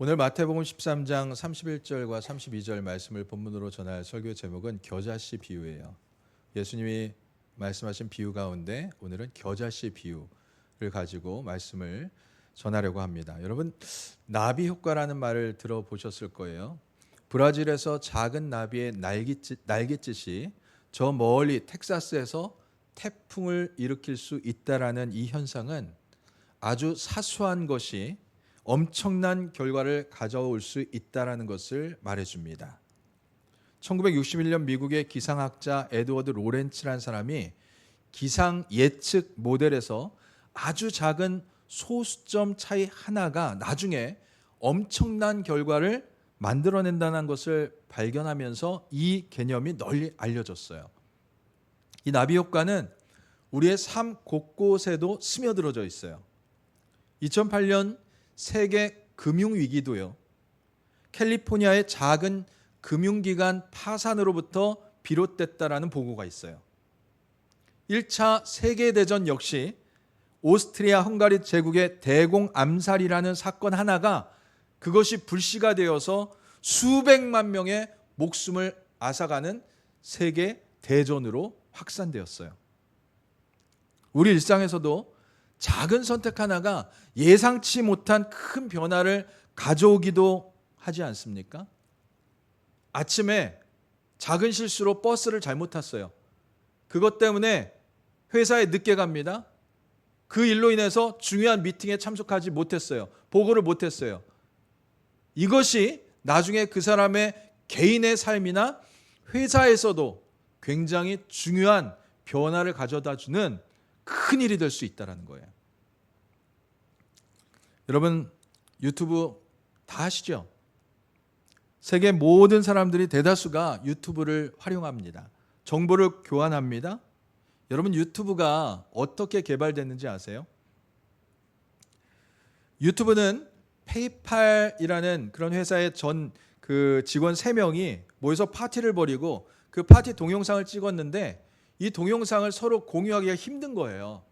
오늘 마태복음 13장 31절과 32절 말씀을 본문으로 전할 설교 제목은 겨자씨 비유예요. 예수님이 말씀하신 비유 가운데 오늘은 겨자씨 비유를 가지고 말씀을 전하려고 합니다. 여러분, 나비 효과라는 말을 들어보셨을 거예요. 브라질에서 작은 나비의 날갯짓이 저 멀리 텍사스에서 태풍을 일으킬 수 있다라는 이 현상은 아주 사소한 것이 엄청난 결과를 가져올 수 있다라는 것을 말해줍니다. 1961년 미국의 기상학자 에드워드 로렌츠라는 사람이 기상 예측 모델에서 아주 작은 소수점 차이 하나가 나중에 엄청난 결과를 만들어낸다는 것을 발견하면서 이 개념이 널리 알려졌어요. 이 나비 효과는 우리의 삶 곳곳에도 스며들어져 있어요. 2008년 세계 금융위기도요, 캘리포니아의 작은 금융기관 파산으로부터 비롯됐다라는 보고가 있어요. 1차 세계대전 역시 오스트리아 헝가리 제국의 대공 암살이라는 사건 하나가 그것이 불씨가 되어서 수백만 명의 목숨을 앗아가는 세계 대전으로 확산되었어요. 우리 일상에서도 작은 선택 하나가 예상치 못한 큰 변화를 가져오기도 하지 않습니까? 아침에 작은 실수로 버스를 잘못 탔어요. 그것 때문에 회사에 늦게 갑니다. 그 일로 인해서 중요한 미팅에 참석하지 못했어요. 보고를 못했어요. 이것이 나중에 그 사람의 개인의 삶이나 회사에서도 굉장히 중요한 변화를 가져다 주는 큰 일이 될 수 있다는 거예요. 여러분, 유튜브 다 아시죠? 세계 모든 사람들이 대다수가 유튜브를 활용합니다. 정보를 교환합니다. 여러분, 유튜브가 어떻게 개발됐는지 아세요? 유튜브는 페이팔이라는 그런 회사의 그 직원 3명이 모여서 파티를 벌이고 그 파티 동영상을 찍었는데 이 동영상을 서로 공유하기가 힘든 거예요.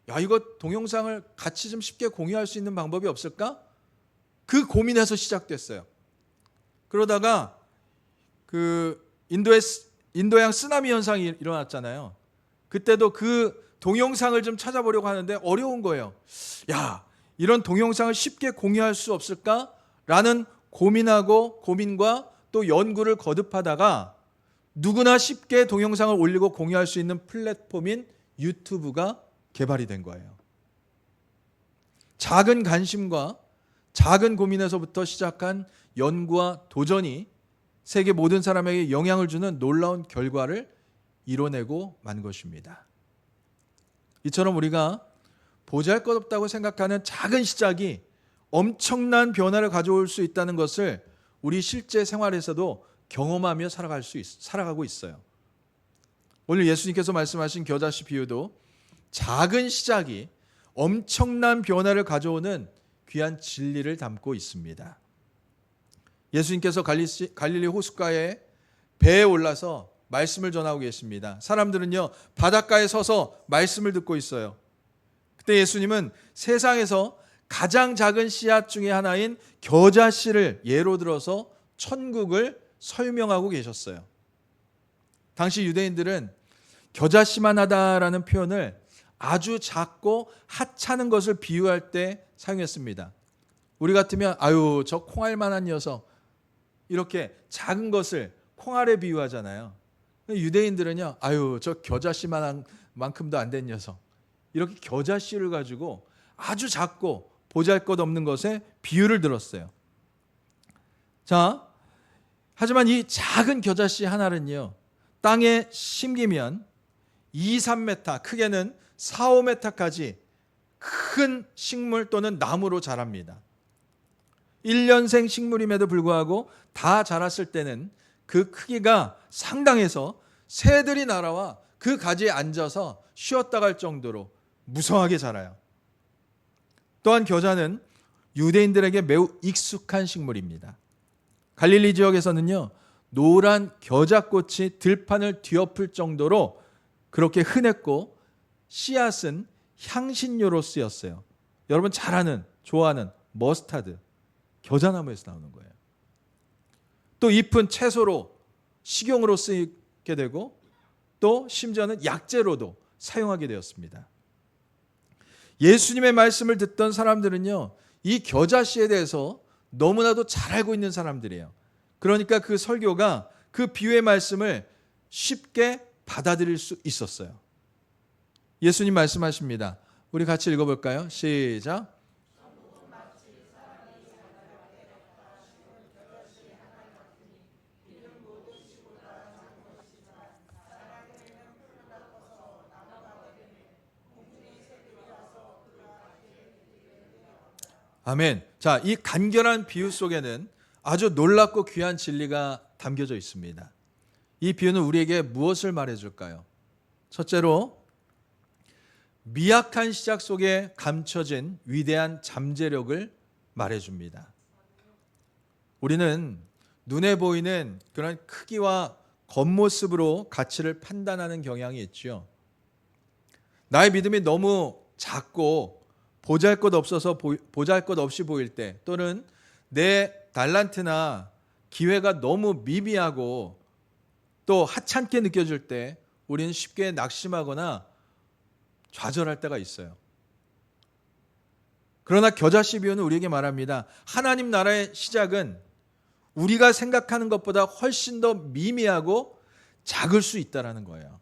야, 이거 동영상을 같이 좀 쉽게 공유할 수 있는 방법이 없을까? 그 고민에서 시작됐어요. 그러다가 그 인도양 쓰나미 현상이 일어났잖아요. 그때도 그 동영상을 좀 찾아보려고 하는데 어려운 거예요. 야, 이런 동영상을 쉽게 공유할 수 없을까? 라는 고민과 또 연구를 거듭하다가 누구나 쉽게 동영상을 올리고 공유할 수 있는 플랫폼인 유튜브가 개발이 된 거예요. 작은 관심과 작은 고민에서부터 시작한 연구와 도전이 세계 모든 사람에게 영향을 주는 놀라운 결과를 이뤄내고 만 것입니다. 이처럼 우리가 보잘것없다고 생각하는 작은 시작이 엄청난 변화를 가져올 수 있다는 것을 우리 실제 생활에서도 경험하며 살아가고 있어요. 오늘 예수님께서 말씀하신 겨자씨 비유도 작은 시작이 엄청난 변화를 가져오는 귀한 진리를 담고 있습니다. 예수님께서 갈릴리 호숫가에 배에 올라서 말씀을 전하고 계십니다. 사람들은요, 바닷가에 서서 말씀을 듣고 있어요. 그때 예수님은 세상에서 가장 작은 씨앗 중에 하나인 겨자씨를 예로 들어서 천국을 설명하고 계셨어요. 당시 유대인들은 겨자씨만 하다라는 표현을 아주 작고 하찮은 것을 비유할 때 사용했습니다. 우리 같으면 아유, 저 콩알만한 녀석, 이렇게 작은 것을 콩알에 비유하잖아요. 유대인들은요, 아유, 저 겨자씨만한 만큼도 안 된 녀석, 이렇게 겨자씨를 가지고 아주 작고 보잘것없는 것에 비유를 들었어요. 자, 하지만 이 작은 겨자씨 하나는요, 땅에 심기면 2, 3m, 크게는 4, 5m까지 큰 식물 또는 나무로 자랍니다. 1년생 식물임에도 불구하고 다 자랐을 때는 그 크기가 상당해서 새들이 날아와 그 가지에 앉아서 쉬었다 갈 정도로 무성하게 자라요. 또한 겨자는 유대인들에게 매우 익숙한 식물입니다. 갈릴리 지역에서는요, 노란 겨자꽃이 들판을 뒤엎을 정도로 그렇게 흔했고 씨앗은 향신료로 쓰였어요. 여러분 잘 아는, 좋아하는 머스타드. 겨자나무에서 나오는 거예요. 또 잎은 채소로 식용으로 쓰이게 되고 또 심지어는 약재로도 사용하게 되었습니다. 예수님의 말씀을 듣던 사람들은요, 이 겨자씨에 대해서 너무나도 잘 알고 있는 사람들이에요. 그러니까 그 설교가 그 비유의 말씀을 쉽게 받아들일 수 있었어요. 예수님 말씀하십니다. 우리 같이 읽어볼까요? 시작. 아멘. 자, 이 간결한 비유 속에는 아주 놀랍고 귀한 진리가 담겨져 있습니다. 이 비유는 우리에게 무엇을 말해줄까요? 첫째로, 미약한 시작 속에 감춰진 위대한 잠재력을 말해줍니다. 우리는 눈에 보이는 그런 크기와 겉모습으로 가치를 판단하는 경향이 있죠. 나의 믿음이 너무 작고 보잘것없이 보일 때, 또는 내 달란트나 기회가 너무 미비하고 또 하찮게 느껴질 때 우리는 쉽게 낙심하거나 좌절할 때가 있어요. 그러나 겨자씨 비유는 우리에게 말합니다. 하나님 나라의 시작은 우리가 생각하는 것보다 훨씬 더 미미하고 작을 수 있다는 거예요.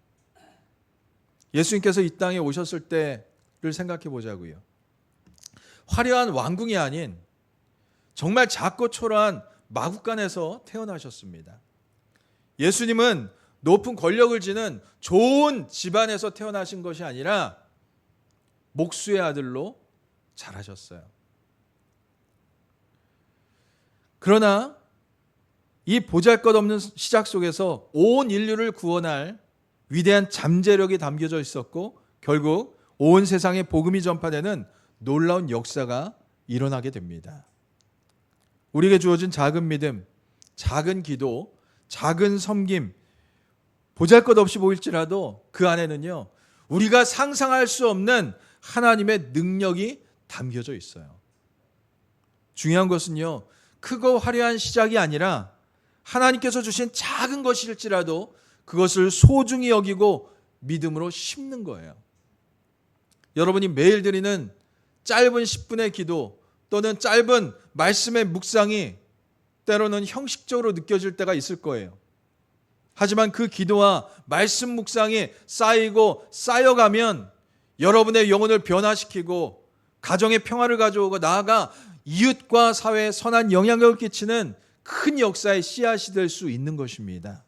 예수님께서 이 땅에 오셨을 때를 생각해 보자고요. 화려한 왕궁이 아닌 정말 작고 초라한 마구간에서 태어나셨습니다. 예수님은 높은 권력을 지는 좋은 집안에서 태어나신 것이 아니라 목수의 아들로 자라셨어요. 그러나 이 보잘것없는 시작 속에서 온 인류를 구원할 위대한 잠재력이 담겨져 있었고, 결국 온 세상에 복음이 전파되는 놀라운 역사가 일어나게 됩니다. 우리에게 주어진 작은 믿음, 작은 기도, 작은 섬김, 보잘것없이 보일지라도 그 안에는요, 우리가 상상할 수 없는 하나님의 능력이 담겨져 있어요. 중요한 것은요, 크고 화려한 시작이 아니라 하나님께서 주신 작은 것일지라도 그것을 소중히 여기고 믿음으로 심는 거예요. 여러분이 매일 드리는 짧은 10분의 기도 또는 짧은 말씀의 묵상이 때로는 형식적으로 느껴질 때가 있을 거예요. 하지만 그 기도와 말씀 묵상이 쌓이고 쌓여가면 여러분의 영혼을 변화시키고 가정의 평화를 가져오고 나아가 이웃과 사회에 선한 영향력을 끼치는 큰 역사의 씨앗이 될 수 있는 것입니다.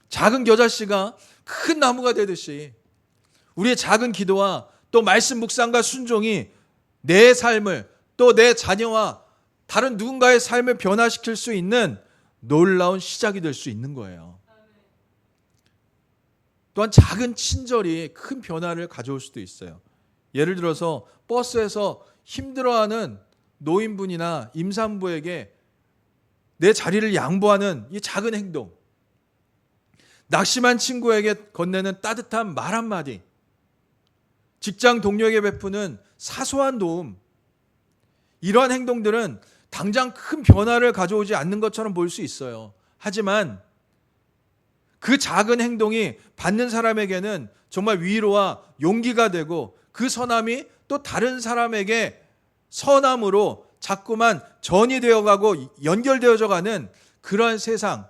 작은 겨자씨가 큰 나무가 되듯이 우리의 작은 기도와 또 말씀 묵상과 순종이 내 삶을, 또 내 자녀와 다른 누군가의 삶을 변화시킬 수 있는 놀라운 시작이 될 수 있는 거예요. 또한 작은 친절이 큰 변화를 가져올 수도 있어요. 예를 들어서 버스에서 힘들어하는 노인분이나 임산부에게 내 자리를 양보하는 이 작은 행동, 낙심한 친구에게 건네는 따뜻한 말 한마디, 직장 동료에게 베푸는 사소한 도움, 이러한 행동들은 당장 큰 변화를 가져오지 않는 것처럼 보일 수 있어요. 하지만 그 작은 행동이 받는 사람에게는 정말 위로와 용기가 되고, 그 선함이 또 다른 사람에게 선함으로 자꾸만 전이 되어가고 연결되어져 가는 그러한 세상,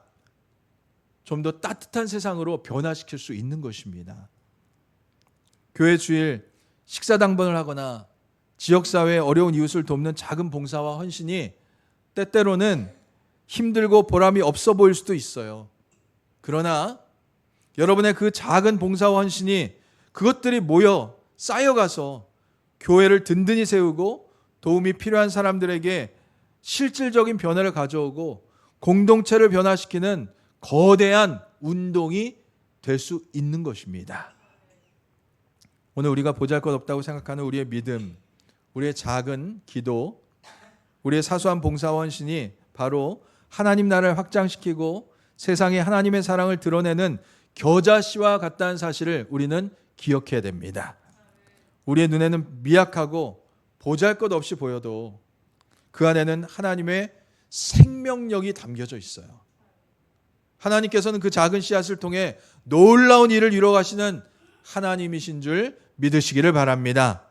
좀 더 따뜻한 세상으로 변화시킬 수 있는 것입니다. 교회 주일 식사당번을 하거나 지역사회의 어려운 이웃을 돕는 작은 봉사와 헌신이 때때로는 힘들고 보람이 없어 보일 수도 있어요. 그러나 여러분의 그 작은 봉사와 헌신이, 그것들이 모여 쌓여가서 교회를 든든히 세우고 도움이 필요한 사람들에게 실질적인 변화를 가져오고 공동체를 변화시키는 거대한 운동이 될 수 있는 것입니다. 오늘 우리가 보잘것없다고 생각하는 우리의 믿음, 우리의 작은 기도, 우리의 사소한 봉사와 헌신이 바로 하나님 나라를 확장시키고 세상에 하나님의 사랑을 드러내는 겨자씨와 같다는 사실을 우리는 기억해야 됩니다. 우리의 눈에는 미약하고 보잘것없이 보여도 그 안에는 하나님의 생명력이 담겨져 있어요. 하나님께서는 그 작은 씨앗을 통해 놀라운 일을 이루어 가시는 하나님이신 줄 믿으시기를 바랍니다.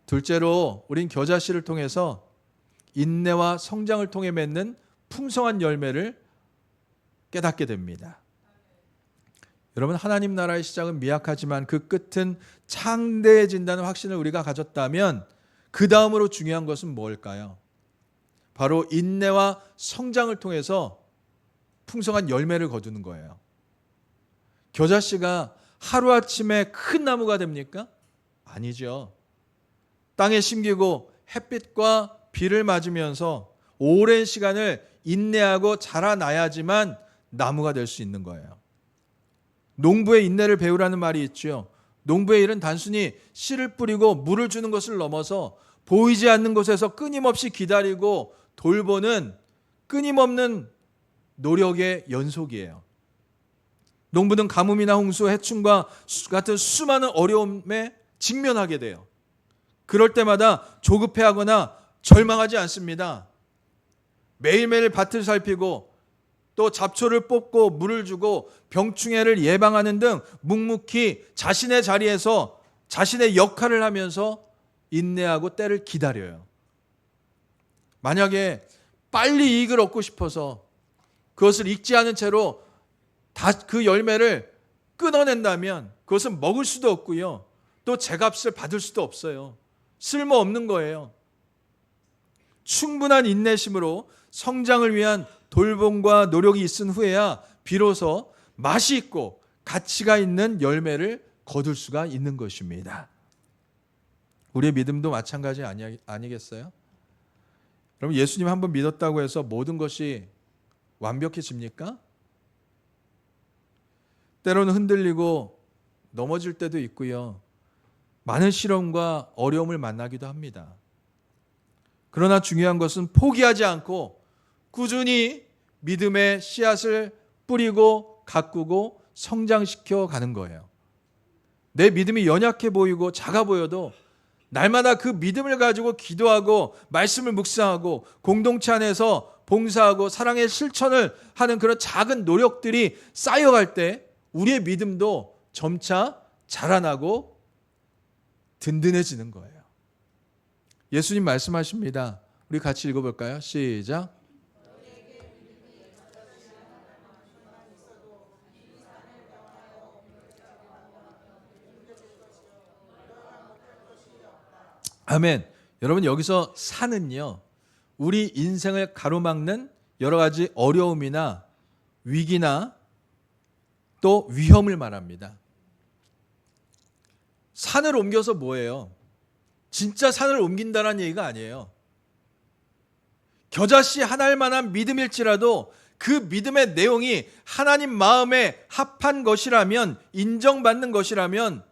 둘째로 우린 겨자씨를 통해서 인내와 성장을 통해 맺는 풍성한 열매를 깨닫게 됩니다. 여러분, 하나님 나라의 시작은 미약하지만 그 끝은 창대해진다는 확신을 우리가 가졌다면 그 다음으로 중요한 것은 뭘까요? 바로 인내와 성장을 통해서 풍성한 열매를 거두는 거예요. 겨자씨가 하루아침에 큰 나무가 됩니까? 아니죠. 땅에 심기고 햇빛과 비를 맞으면서 오랜 시간을 인내하고 자라나야지만 나무가 될 수 있는 거예요. 농부의 인내를 배우라는 말이 있죠. 농부의 일은 단순히 씨를 뿌리고 물을 주는 것을 넘어서 보이지 않는 곳에서 끊임없이 기다리고 돌보는 끊임없는 노력의 연속이에요. 농부는 가뭄이나 홍수, 해충과 같은 수많은 어려움에 직면하게 돼요. 그럴 때마다 조급해하거나 절망하지 않습니다. 매일매일 밭을 살피고 또 잡초를 뽑고 물을 주고 병충해를 예방하는 등 묵묵히 자신의 자리에서 자신의 역할을 하면서 인내하고 때를 기다려요. 만약에 빨리 이익을 얻고 싶어서 그것을 익지 않은 채로 다 그 열매를 끊어낸다면 그것은 먹을 수도 없고요. 또 제값을 받을 수도 없어요. 쓸모없는 거예요. 충분한 인내심으로 성장을 위한 돌봄과 노력이 있은 후에야 비로소 맛이 있고 가치가 있는 열매를 거둘 수가 있는 것입니다. 우리의 믿음도 마찬가지 아니겠어요? 여러분, 예수님 한번 믿었다고 해서 모든 것이 완벽해집니까? 때로는 흔들리고 넘어질 때도 있고요. 많은 시련과 어려움을 만나기도 합니다. 그러나 중요한 것은 포기하지 않고 꾸준히 믿음의 씨앗을 뿌리고 가꾸고 성장시켜 가는 거예요. 내 믿음이 연약해 보이고 작아 보여도 날마다 그 믿음을 가지고 기도하고 말씀을 묵상하고 공동체 안에서 봉사하고 사랑의 실천을 하는 그런 작은 노력들이 쌓여갈 때 우리의 믿음도 점차 자라나고 든든해지는 거예요. 예수님 말씀하십니다. 우리 같이 읽어볼까요? 시작. 아멘. 여러분, 여기서 산은요, 우리 인생을 가로막는 여러 가지 어려움이나 위기나 또 위험을 말합니다. 산을 옮겨서 뭐예요? 진짜 산을 옮긴다는 얘기가 아니에요. 겨자씨 한 알만한 믿음일지라도 그 믿음의 내용이 하나님 마음에 합한 것이라면, 인정받는 것이라면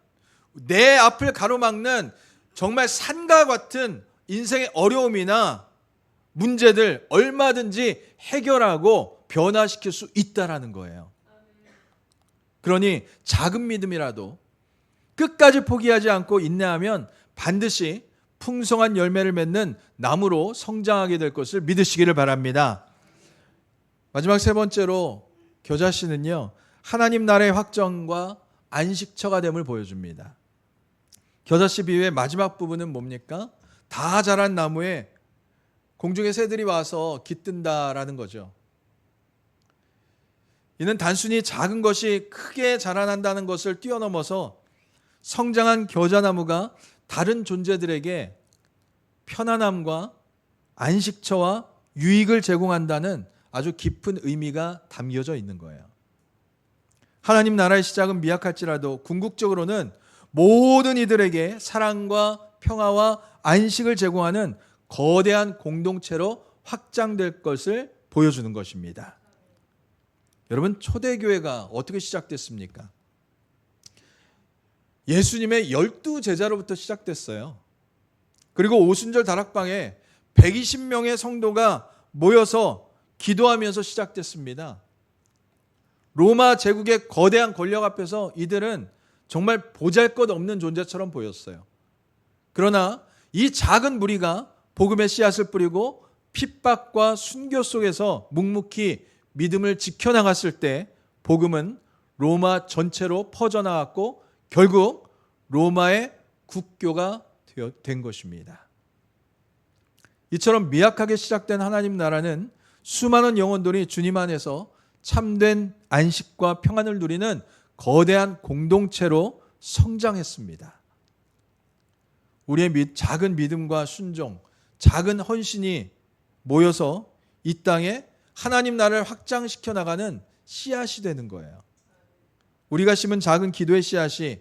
내 앞을 가로막는 정말 산과 같은 인생의 어려움이나 문제들 얼마든지 해결하고 변화시킬 수 있다라는 거예요. 그러니 작은 믿음이라도 끝까지 포기하지 않고 인내하면 반드시 풍성한 열매를 맺는 나무로 성장하게 될 것을 믿으시기를 바랍니다. 마지막 세 번째로 겨자씨는요, 하나님 나라의 확정과 안식처가 됨을 보여줍니다. 겨자씨 비유의 마지막 부분은 뭡니까? 다 자란 나무에 공중의 새들이 와서 깃든다라는 거죠. 이는 단순히 작은 것이 크게 자라난다는 것을 뛰어넘어서 성장한 겨자나무가 다른 존재들에게 편안함과 안식처와 유익을 제공한다는 아주 깊은 의미가 담겨져 있는 거예요. 하나님 나라의 시작은 미약할지라도 궁극적으로는 모든 이들에게 사랑과 평화와 안식을 제공하는 거대한 공동체로 확장될 것을 보여주는 것입니다. 여러분, 초대교회가 어떻게 시작됐습니까? 예수님의 12제자로부터 시작됐어요. 그리고 오순절 다락방에 120명의 성도가 모여서 기도하면서 시작됐습니다. 로마 제국의 거대한 권력 앞에서 이들은 정말 보잘것없는 존재처럼 보였어요. 그러나 이 작은 무리가 복음의 씨앗을 뿌리고 핍박과 순교 속에서 묵묵히 믿음을 지켜나갔을 때 복음은 로마 전체로 퍼져나갔고 결국 로마의 국교가 된 것입니다. 이처럼 미약하게 시작된 하나님 나라는 수많은 영혼들이 주님 안에서 참된 안식과 평안을 누리는 거대한 공동체로 성장했습니다. 우리의 작은 믿음과 순종, 작은 헌신이 모여서 이 땅에 하나님 나라를 확장시켜 나가는 씨앗이 되는 거예요. 우리가 심은 작은 기도의 씨앗이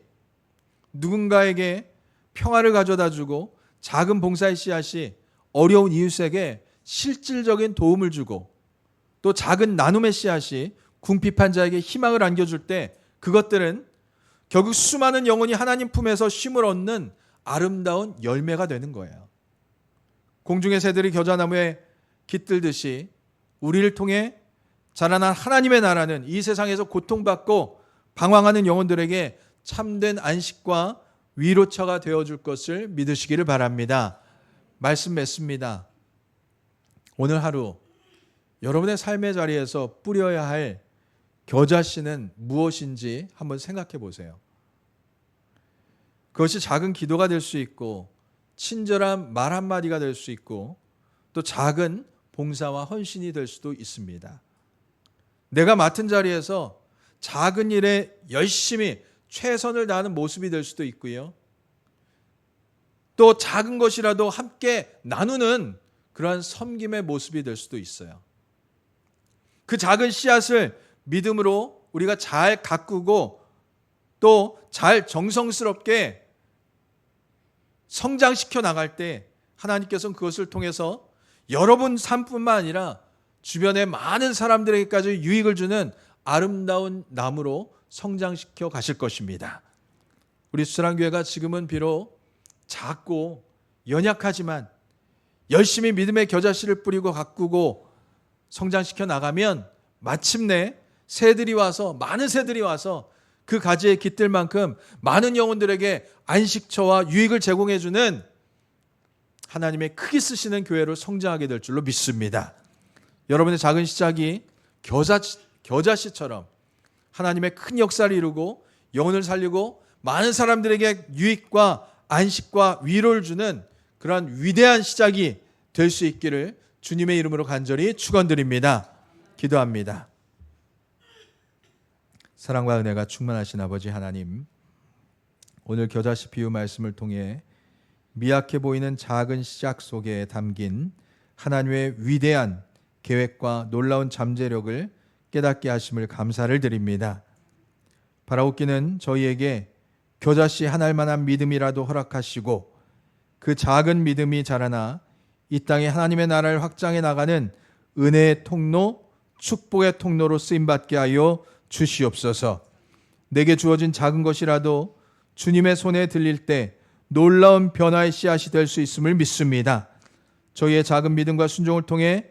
누군가에게 평화를 가져다 주고 작은 봉사의 씨앗이 어려운 이웃에게 실질적인 도움을 주고 또 작은 나눔의 씨앗이 궁핍한 자에게 희망을 안겨줄 때 그것들은 결국 수많은 영혼이 하나님 품에서 쉼을 얻는 아름다운 열매가 되는 거예요. 공중의 새들이 겨자나무에 깃들듯이 우리를 통해 자라난 하나님의 나라는 이 세상에서 고통받고 방황하는 영혼들에게 참된 안식과 위로처가 되어줄 것을 믿으시기를 바랍니다. 말씀 맺습니다. 오늘 하루 여러분의 삶의 자리에서 뿌려야 할 겨자씨는 무엇인지 한번 생각해 보세요. 그것이 작은 기도가 될 수 있고 친절한 말 한마디가 될 수 있고 또 작은 봉사와 헌신이 될 수도 있습니다. 내가 맡은 자리에서 작은 일에 열심히 최선을 다하는 모습이 될 수도 있고요. 또 작은 것이라도 함께 나누는 그러한 섬김의 모습이 될 수도 있어요. 그 작은 씨앗을 믿음으로 우리가 잘 가꾸고 또 잘 정성스럽게 성장시켜 나갈 때 하나님께서는 그것을 통해서 여러분 삶뿐만 아니라 주변의 많은 사람들에게까지 유익을 주는 아름다운 나무로 성장시켜 가실 것입니다. 우리 수랑교회가 지금은 비록 작고 연약하지만 열심히 믿음의 겨자씨를 뿌리고 가꾸고 성장시켜 나가면 마침내 새들이 와서 많은 새들이 와서 그 가지에 깃들 만큼 많은 영혼들에게 안식처와 유익을 제공해 주는 하나님의 크게 쓰시는 교회로 성장하게 될 줄로 믿습니다. 여러분의 작은 시작이 겨자씨처럼 하나님의 큰 역사를 이루고 영혼을 살리고 많은 사람들에게 유익과 안식과 위로를 주는 그러한 위대한 시작이 될 수 있기를 주님의 이름으로 간절히 축원드립니다. 기도합니다. 사랑과 은혜가 충만하신 아버지 하나님, 오늘 겨자씨 비유 말씀을 통해 미약해 보이는 작은 시작 속에 담긴 하나님의 위대한 계획과 놀라운 잠재력을 깨닫게 하심을 감사를 드립니다. 바라옵기는 저희에게 겨자씨 한 알만한 믿음이라도 허락하시고 그 작은 믿음이 자라나 이 땅에 하나님의 나라를 확장해 나가는 은혜의 통로, 축복의 통로로 쓰임받게 하여 주시옵소서. 내게 주어진 작은 것이라도 주님의 손에 들릴 때 놀라운 변화의 씨앗이 될 수 있음을 믿습니다. 저희의 작은 믿음과 순종을 통해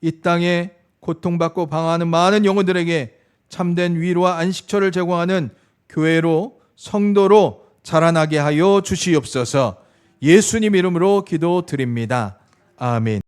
이 땅에 고통받고 방황하는 많은 영혼들에게 참된 위로와 안식처를 제공하는 교회로 성도로 자라나게 하여 주시옵소서. 예수님 이름으로 기도드립니다. 아멘.